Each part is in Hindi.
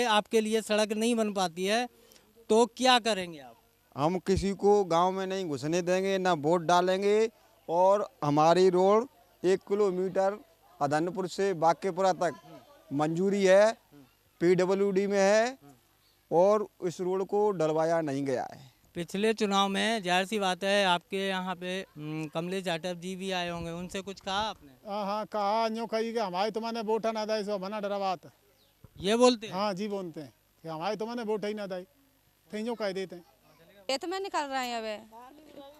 आपके लिए सड़क नहीं बन पाती है तो क्या करेंगे आप? हम किसी को गांव में नहीं घुसने देंगे, ना वोट डालेंगे। और हमारी रोड 1 किलोमीटर अदनपुर से बांकेपुरा तक मंजूरी है, पीडब्ल्यूडी में है, और इस रोड को डलवाया नहीं गया है। पिछले चुनाव में जाहिर सी बात है आपके यहाँ पे कमलेश जाटव जी भी आए होंगे, उनसे कुछ कहा आपने? हाँ हाँ, कहा यूँ कही कि हमारे तो मैंने वोट ना दाई सो बना डरावात। ये बोलते हैं? हाँ जी, बोलते हैं कि हमारे तो मैंने वोट ही ना दाई, तो यूँ कह देते हैं। खेत में निकल रहे हैं अबे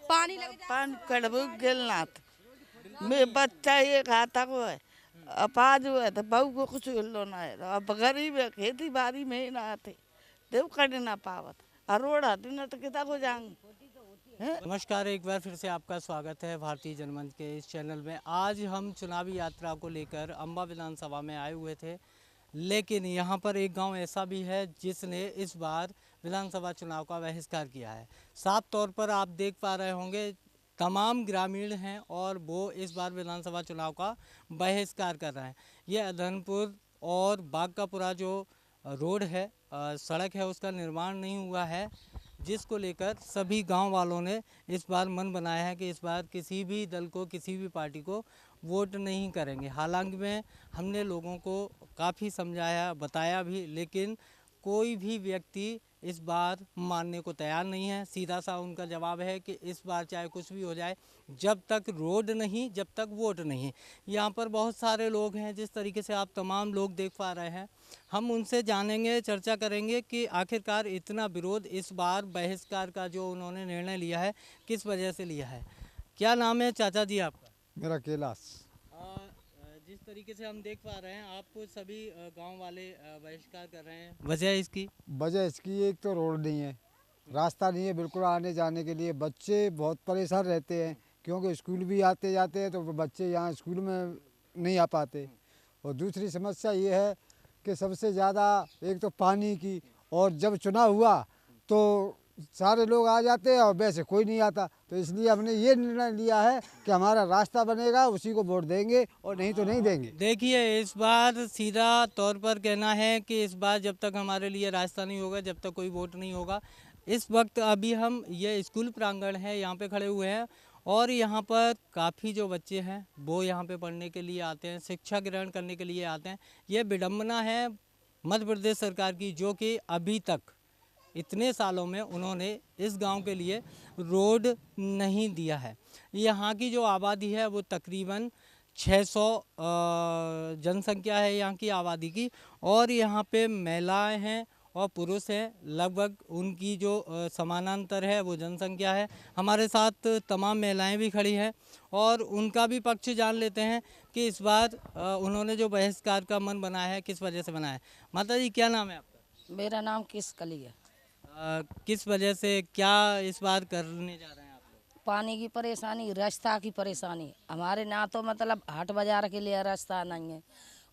पानी लग जाए। पान कड़बू गिलनाथ मेरे बच्चा ये खाता को है, अपाज हुआ तो बहू को कुछ लो ना है, अब गरीब है, खेती बाड़ी में ही ना आते, देव करने ना पावत, रोड आती ना तो किता को जाएंगे। नमस्कार, एक बार फिर से आपका स्वागत है भारतीय जनमंच के इस चैनल में। आज हम चुनावी यात्रा को लेकर अम्बा विधानसभा में आए हुए थे, लेकिन यहाँ पर एक गांव ऐसा भी है जिसने इस बार विधानसभा चुनाव का बहिष्कार किया है। साफ तौर पर आप देख पा रहे होंगे तमाम ग्रामीण हैं और वो इस बार विधानसभा चुनाव का बहिष्कार कर रहे हैं। ये अदनपुर और बांकापुरा जो रोड है, सड़क है, उसका निर्माण नहीं हुआ है, जिसको लेकर सभी गांव वालों ने इस बार मन बनाया है कि इस बार किसी भी दल को, किसी भी पार्टी को वोट नहीं करेंगे। हालांकि में हमने लोगों को काफ़ी समझाया, बताया भी, लेकिन कोई भी व्यक्ति इस बार मानने को तैयार नहीं है। सीधा सा उनका जवाब है कि इस बार चाहे कुछ भी हो जाए, जब तक रोड नहीं, जब तक वोट नहीं। यहाँ पर बहुत सारे लोग हैं, जिस तरीके से आप तमाम लोग देख पा रहे हैं। हम उनसे जानेंगे, चर्चा करेंगे कि आखिरकार इतना विरोध इस बार बहिष्कार का जो उन्होंने निर्णय लिया है, किस वजह से लिया है। क्या नाम है चाचा जी आपका? मेरा कैलाश। जिस तरीके से हम देख पा रहे हैं, आप सभी गांव वाले बहिष्कार कर रहे हैं, वजह इसकी? वजह इसकी एक तो रोड नहीं है, रास्ता नहीं है बिल्कुल आने जाने के लिए। बच्चे बहुत परेशान रहते हैं क्योंकि स्कूल भी आते जाते हैं तो बच्चे यहाँ स्कूल में नहीं आ पाते। और दूसरी समस्या ये है कि सबसे ज़्यादा एक तो पानी की, और जब चुनाव हुआ तो सारे लोग आ जाते हैं और वैसे कोई नहीं आता। तो इसलिए हमने ये निर्णय लिया है कि हमारा रास्ता बनेगा, उसी को वोट देंगे और नहीं तो नहीं देंगे। देखिए, इस बार सीधा तौर पर कहना है कि इस बार जब तक हमारे लिए रास्ता नहीं होगा, जब तक कोई वोट नहीं होगा। इस वक्त अभी हम ये स्कूल प्रांगण है, यहाँ पे खड़े हुए हैं और यहाँ पर काफ़ी जो बच्चे हैं वो यहाँ पे पढ़ने के लिए आते हैं, शिक्षा ग्रहण करने के लिए आते हैं। ये विडम्बना है मध्य प्रदेश सरकार की, जो कि अभी तक इतने सालों में उन्होंने इस गांव के लिए रोड नहीं दिया है। यहाँ की जो आबादी है वो तकरीबन 600 जनसंख्या है यहाँ की आबादी की, और यहाँ पे महिलाएं हैं और पुरुष हैं, लगभग उनकी जो समानांतर है वो जनसंख्या है। हमारे साथ तमाम महिलाएं भी खड़ी हैं और उनका भी पक्ष जान लेते हैं कि इस बार उन्होंने जो बहिष्कार का मन बनाया है, किस वजह से बनाया है। माता जी, क्या नाम है आपका? मेरा नाम किस कली है। किस वजह से, क्या इस बार करने जा रहे हैं आप लोग? पानी की परेशानी, रास्ता की परेशानी। हमारे ना तो मतलब हाट बाजार के लिए रास्ता नहीं है,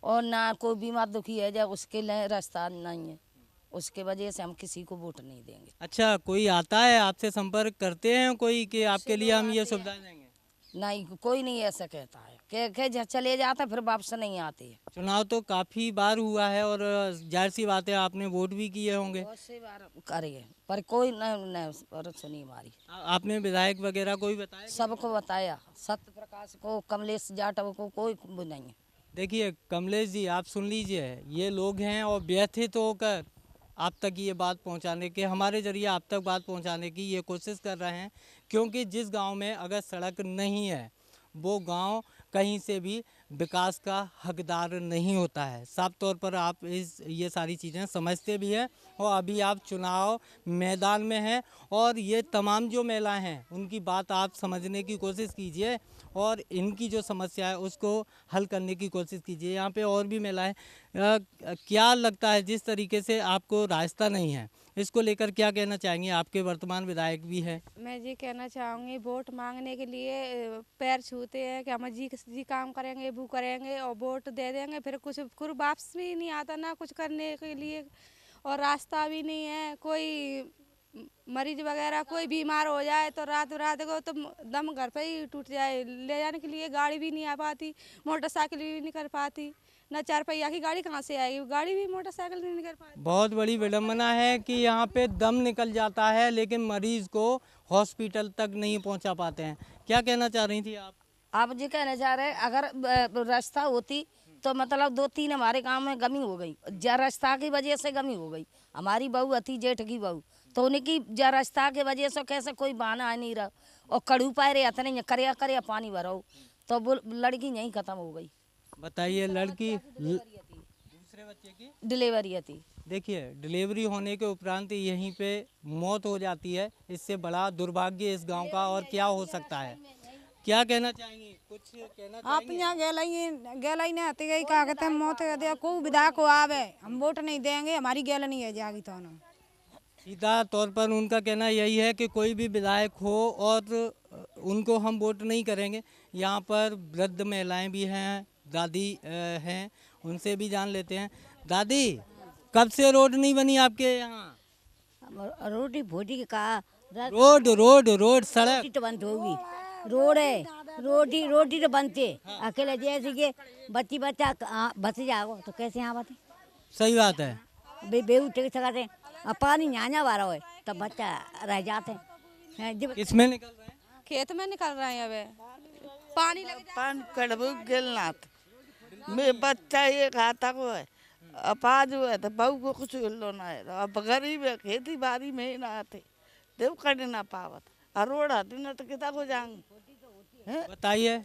और ना कोई बीमार दुखी है जब उसके लिए रास्ता नहीं है। उसके वजह से हम किसी को वोट नहीं देंगे। अच्छा, कोई आता है आपसे, संपर्क करते हैं कोई कि आपके लिए हम ये सुविधाएं देंगे? नहीं, कोई नहीं ऐसा कहता है, कह चले जाते फिर वापस नहीं आते हैं। चुनाव तो काफ़ी बार हुआ है और जाहिर सी बात है आपने वोट भी किए होंगे। बहुत से बार करे पर कोई न सुनी हमारी। आपने विधायक वगैरह कोई बताया? सबको बताया, सत्य प्रकाश को, कमलेश जाटव को, कोई नहीं है। देखिए कमलेश जी, आप सुन लीजिए, ये लोग हैं और व्यथित होकर आप तक ये बात पहुंचाने के, हमारे जरिए आप तक बात पहुंचाने की ये कोशिश कर रहे हैं, क्योंकि जिस गांव में अगर सड़क नहीं है वो गांव कहीं से भी विकास का हकदार नहीं होता है। साफ तौर पर आप ये सारी चीज़ें समझते भी हैं और अभी आप चुनाव मैदान में हैं और ये तमाम जो महिलाएं हैं उनकी बात आप समझने की कोशिश कीजिए और इनकी जो समस्या है उसको हल करने की कोशिश कीजिए। यहाँ पे और भी महिलाएं, क्या लगता है, जिस तरीके से आपको रास्ता नहीं है, इसको लेकर क्या कहना चाहेंगे? आपके वर्तमान विधायक भी हैं। मैं जी कहना चाहूँगी, वोट मांगने के लिए पैर छूते हैं कि हम जी काम करेंगे, वो करेंगे और वोट दे देंगे, फिर कुछ फिर वापस भी नहीं आता ना कुछ करने के लिए, और रास्ता भी नहीं है। कोई मरीज वगैरह कोई बीमार हो जाए तो रात रात को तो दम घर पे ही टूट जाए, ले जाने के लिए गाड़ी भी नहीं आ पाती, मोटरसाइकिल भी नहीं कर पाती, ना 4 पहिया की गाड़ी कहाँ से आएगी, गाड़ी भी मोटरसाइकिल नहीं निकल पाएगी। बहुत बड़ी विडम्बना है कि यहाँ पे दम निकल जाता है लेकिन मरीज को हॉस्पिटल तक नहीं पहुँचा पाते हैं। क्या कहना चाह रही थी आप? आप जी कहना चाह रहे हैं, अगर रास्ता होती तो मतलब 2-3 हमारे गांव में गमी हो गई, जा रास्ता की वजह से गमी हो गई। हमारी बहू अति जेठ की बहू, तो उनकी जा रास्ता की वजह से कैसे कोई बहाना आ नहीं रहा, और कड़ू पाए रहे इतने करया करया पानी भरो, तो वो लड़की यहीं खत्म हो गई। बताइए, लड़की दूसरे बच्चे की डिलीवरी थी। देखिए, डिलीवरी होने के उपरांत यहीं पे मौत हो जाती है। इससे बड़ा दुर्भाग्य इस गांव का और क्या हो सकता है? क्या कहना चाहेंगी? कुछ कहना आप चाहेंगी? यहाँ गेला ही नहीं आती गई, क्या कहते हैं मौत दे को विधायक को आवे, हम वोट नहीं देंगे, हमारी गेला नहीं है जाएगी तो ना। सीधा तौर पर उनका कहना यही है कि कोई भी विधायक हो और उनको हम वोट नहीं करेंगे। यहाँ पर वृद्ध महिलाएं भी हैं, दादी हैं, उनसे भी जान लेते हैं। दादी, कब से रोड नहीं बनी आपके यहाँ? रोटी भोटी का रोड सड़क तो बंद होगी, रोड है, रोटी तो बनते अकेले जैसे कि बच्ची बच्चा बच जाओ तो कैसे यहाँ बचे? सही बात है। बेहू टेक सकाते, अब पानी न्याना बारा हो तब बच्चा रह जाते हैं। जब किसमें निकल रहे हैं? खेत में निकल रहे हैं, अब पानी लग पान कड़बू गिलनाथ में बच्चा ये खाता को है, अपाज हुआ तो बहू को कुछ हिलो ना है, अब गरीब है, खेती बाड़ी में ही ना आते, देव करने ना पावत, और रोड आती ना तो किता को जाएंगे। बताइए,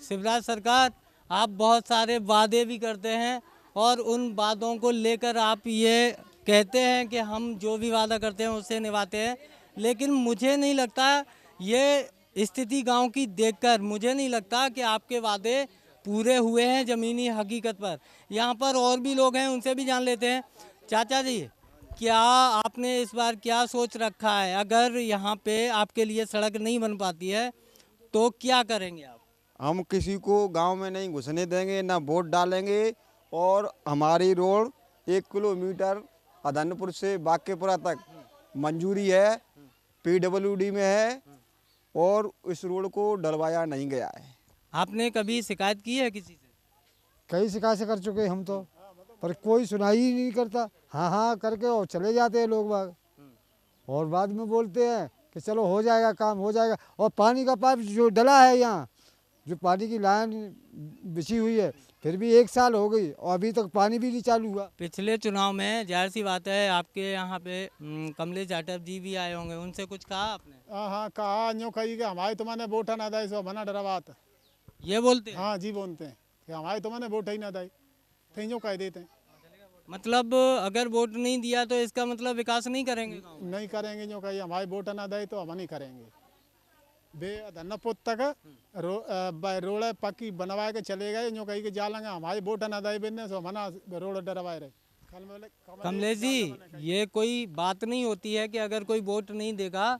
शिवराज सरकार, आप बहुत सारे वादे भी करते हैं और उन वादों को लेकर आप ये कहते हैं कि हम जो भी वादा करते हैं उसे निभाते हैं, लेकिन मुझे नहीं लगता, ये स्थिति गांव की देखकर मुझे नहीं लगता कि आपके वादे पूरे हुए हैं ज़मीनी हकीकत पर। यहाँ पर और भी लोग हैं, उनसे भी जान लेते हैं। चाचा जी, क्या आपने इस बार क्या सोच रखा है? अगर यहाँ पे आपके लिए सड़क नहीं बन पाती है तो क्या करेंगे आप? हम किसी को गांव में नहीं घुसने देंगे, ना वोट डालेंगे, और हमारी रोड 1 किलोमीटर अदनपुर से बाकेपुरा तक मंजूरी है, PWD में है, और इस रोड को डलवाया नहीं गया है। आपने कभी शिकायत की है किसी से? कई शिकायतें कर चुके हम तो, पर कोई सुनाई ही नहीं करता। हाँ हाँ करके और चले जाते हैं लोग बाग, और बाद में बोलते हैं कि चलो हो जाएगा, काम हो जाएगा। और पानी का पाइप जो डला है यहाँ, जो पानी की लाइन बिछी हुई है, फिर भी 1 साल हो गई और अभी तक पानी भी नहीं चालू हुआ। पिछले चुनाव में जाहिर सी बात है आपके यहाँ पे कमलेश जाटव जी भी आए होंगे, उनसे कुछ कहा आपने? हाँ कहा यूँ कही कि हमारे तो मैंने वोट ना दाई, सो मना डरा बात। ये बोलते हैं? हाँ जी बोलते हैं कि हमारे तो मैंने वोट ही ना दाई, तो यूँ कह देते हैं। मतलब अगर वोट नहीं दिया तो इसका मतलब विकास नहीं करेंगे गाँव में? नहीं करेंगे, यूँ कही हमारे वोट ना दाई तो हम नहीं करेंगे। बे धन्नपुर तक रोड पक्की बनवा के चले गए, यूँ कही कि जा लेंगे, हमारे वोट ना दाई बिनने सो मना रोड डरवाए रहे। कमलेश जी, ये कोई बात नहीं होती है कि अगर कोई वोट नहीं देगा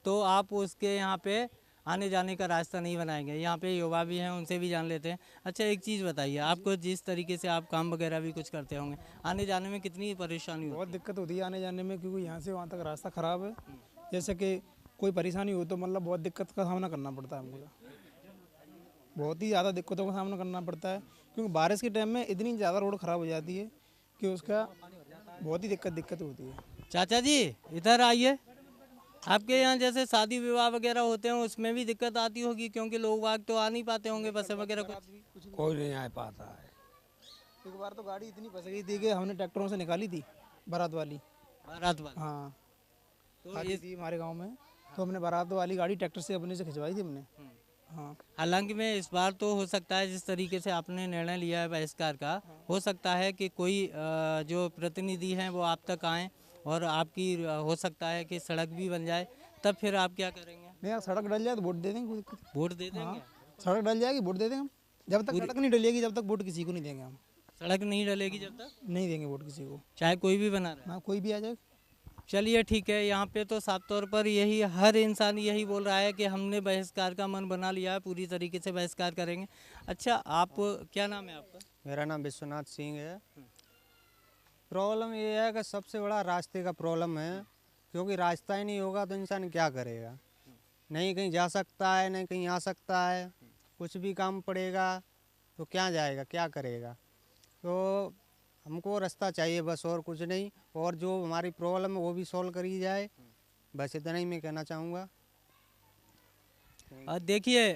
तो आप उसके यहाँ पे आने जाने का रास्ता नहीं बनाएंगे। यहाँ पे युवा भी हैं, उनसे भी जान लेते हैं। अच्छा, एक चीज़ बताइए, आपको जिस तरीके से आप काम वगैरह भी कुछ करते होंगे, आने जाने में कितनी परेशानी होती है? बहुत दिक्कत होती है आने जाने में, क्योंकि यहाँ से वहाँ तक रास्ता ख़राब है। जैसे कि कोई परेशानी हो तो मतलब बहुत दिक्कत का सामना करना पड़ता है मुझे, बहुत ही ज़्यादा दिक्कतों का सामना करना पड़ता है, क्योंकि बारिश के टाइम में इतनी ज़्यादा रोड ख़राब हो जाती है कि उसका बहुत ही दिक्कत होती है। चाचा जी, इधर आइए। आपके यहाँ जैसे शादी विवाह वगैरह होते हैं उसमें भी दिक्कत आती होगी, क्योंकि लोग वाग तो आ नहीं पाते होंगे, बसें वगैरह कुछ? कोई नहीं आ पाता है। एक बार तो गाड़ी इतनी फंस गई थी कि हमने ट्रैक्टरों से निकाली थी, बारात वाली। हाँ, तो ये थी हमारे गांव में, तो हमने बारात वाली गाड़ी ट्रैक्टर से अपने से खिंचवाई थी हमने। हाँ, हालांकि मैं इस बार तो हो सकता है जिस तरीके से आपने निर्णय लिया है बहिष्कार का, हो सकता है कि कोई जो प्रतिनिधि हैं वो आप तक आएँ और आपकी हो सकता है कि सड़क भी बन जाए, तब फिर आप क्या करेंगे? नहीं यार, सड़क डल जाए तो वोट दे देंगे, कोई दिक्कत नहीं। वोट दे देंगे? हाँ, सड़क डल जाएगी वोट दे देंगे हम। जब तक सड़क नहीं डलेगी जब तक वोट किसी को नहीं देंगे हम। सड़क नहीं डलेगी जब तक नहीं देंगे वोट किसी को, चाहे कोई भी बना रहे? हाँ कोई भी आ जाए। चलिए ठीक है, यहाँ पे तो साफ तौर पर यही हर इंसान यही बोल रहा है कि हमने बहिष्कार का मन बना लिया है, पूरी तरीके से बहिष्कार करेंगे। अच्छा, आप क्या नाम है आपका? मेरा नाम विश्वनाथ सिंह है। प्रॉब्लम ये है कि सबसे बड़ा रास्ते का प्रॉब्लम है, क्योंकि रास्ता ही नहीं होगा तो इंसान क्या करेगा? नहीं कहीं जा सकता है, नहीं कहीं आ सकता है, कुछ भी काम पड़ेगा तो क्या जाएगा, क्या करेगा? तो हमको रास्ता चाहिए बस, और कुछ नहीं। और जो हमारी प्रॉब्लम है वो भी सॉल्व करी जाए, बस इतना ही मैं कहना चाहूँगा। देखिए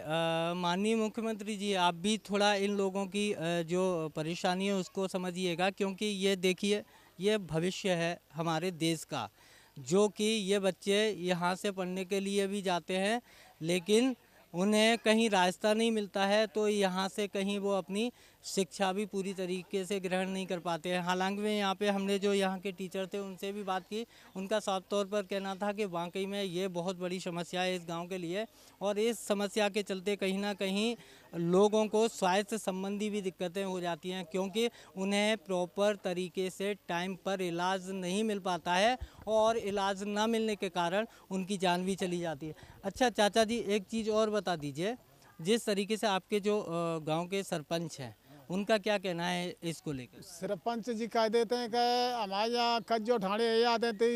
माननीय मुख्यमंत्री जी, आप भी थोड़ा इन लोगों की जो परेशानी है उसको समझिएगा, क्योंकि ये देखिए ये भविष्य है हमारे देश का, जो कि ये बच्चे यहाँ से पढ़ने के लिए भी जाते हैं, लेकिन उन्हें कहीं रास्ता नहीं मिलता है, तो यहाँ से कहीं वो अपनी शिक्षा भी पूरी तरीके से ग्रहण नहीं कर पाते हैं। हालांकि में यहाँ पे हमने जो यहाँ के टीचर थे उनसे भी बात की, उनका साफ तौर पर कहना था कि वाकई में ये बहुत बड़ी समस्या है इस गांव के लिए, और इस समस्या के चलते कहीं ना कहीं लोगों को स्वास्थ्य संबंधी भी दिक्कतें हो जाती हैं, क्योंकि उन्हें प्रॉपर तरीके से टाइम पर इलाज नहीं मिल पाता है, और इलाज ना मिलने के कारण उनकी जान भी चली जाती है। अच्छा चाचा जी, एक चीज़ और बता दीजिए, जिस तरीके से आपके जो गांव के सरपंच हैं उनका क्या कहना है इसको लेकर? सरपंच जी कह देते हैं कि हमारे यहाँ कज्जो ठाणे आते थे,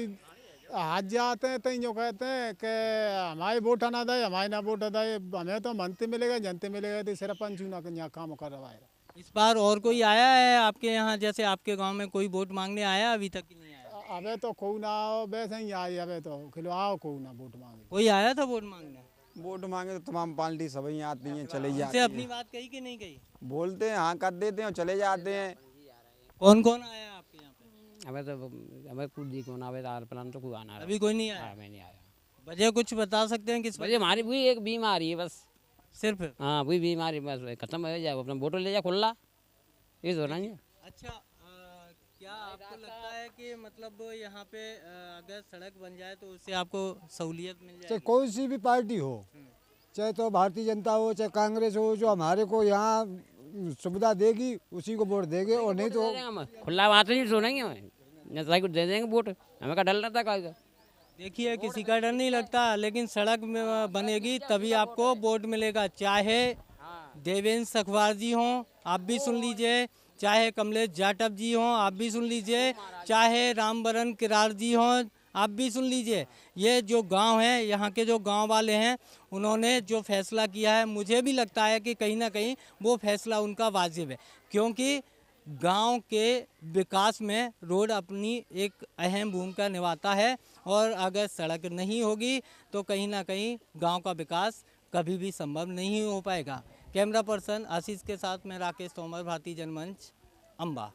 हाथ जाते हैं तो जो कहते हैं कि हमारे वोट ना दे, हमारे ना वोट दे, हमें तो मंत्री मिलेगा जनते मिलेगा, तो सरपंच ना यहाँ काम कर रहा है। इस बार और कोई आया है आपके यहाँ, जैसे आपके गांव में कोई वोट मांगने आया? अभी तक नहीं आया। अबे तो को ना आओ, वैसे ही आई, अबे तो खिलो आओ को ना वोट मांगे। कोई आया था वोट मांगने? वोट मांगे तो तमाम पार्टी सभी आती हैं, चले उनसे जाते अपनी हैं, बात कही कि नहीं कही? बोलते हैं हाँ कर देते हैं और चले जाते हैं। कौन कौन आया आपके यहाँ पे? हमें तो हमें कुछ जी कौन आवे तार प्लान तो कोई आना है। अभी कोई नहीं आया? मैं नहीं आया। वजह कुछ बता सकते हैं किस वजह हमारी वही एक बीमारी है बस, सिर्फ? हाँ वही बीमारी बस खत्म हो जाए, अपना बोतल ले जा खुला, ये तो नहीं है। अच्छा क्या आपको लगता है कि मतलब यहाँ पे अगर सड़क बन जाए तो उससे आपको सहूलियत मिल चाहे जाएगी? कोई सी भी पार्टी हो, चाहे तो भारतीय जनता हो चाहे कांग्रेस हो, जो हमारे को यहाँ सुविधा देगी उसी को वोट देंगे, और नहीं तो खुला बात नहीं सुनेंगे, हमें कुछ दे देंगे वोट, हमें का डर लगता है। देखिए किसी का डर नहीं लगता, लेकिन सड़क में बनेगी तभी आपको वोट मिलेगा, चाहे देवेंद्र सखवार जी हों आप भी सुन लीजिए, चाहे कमलेश जाटव जी हों आप भी सुन लीजिए, चाहे रामबरन किरार जी हों आप भी सुन लीजिए। ये जो गांव है, यहाँ के जो गांव वाले हैं, उन्होंने जो फैसला किया है, मुझे भी लगता है कि कहीं ना कहीं वो फैसला उनका वाजिब है, क्योंकि गांव के विकास में रोड अपनी एक अहम भूमिका निभाता है, और अगर सड़क नहीं होगी तो कहीं ना कहीं गांव का विकास कभी भी संभव नहीं हो पाएगा। कैमरा पर्सन आशीष के साथ मैं राकेश तोमर, भारतीय जनमंच, अम्बा।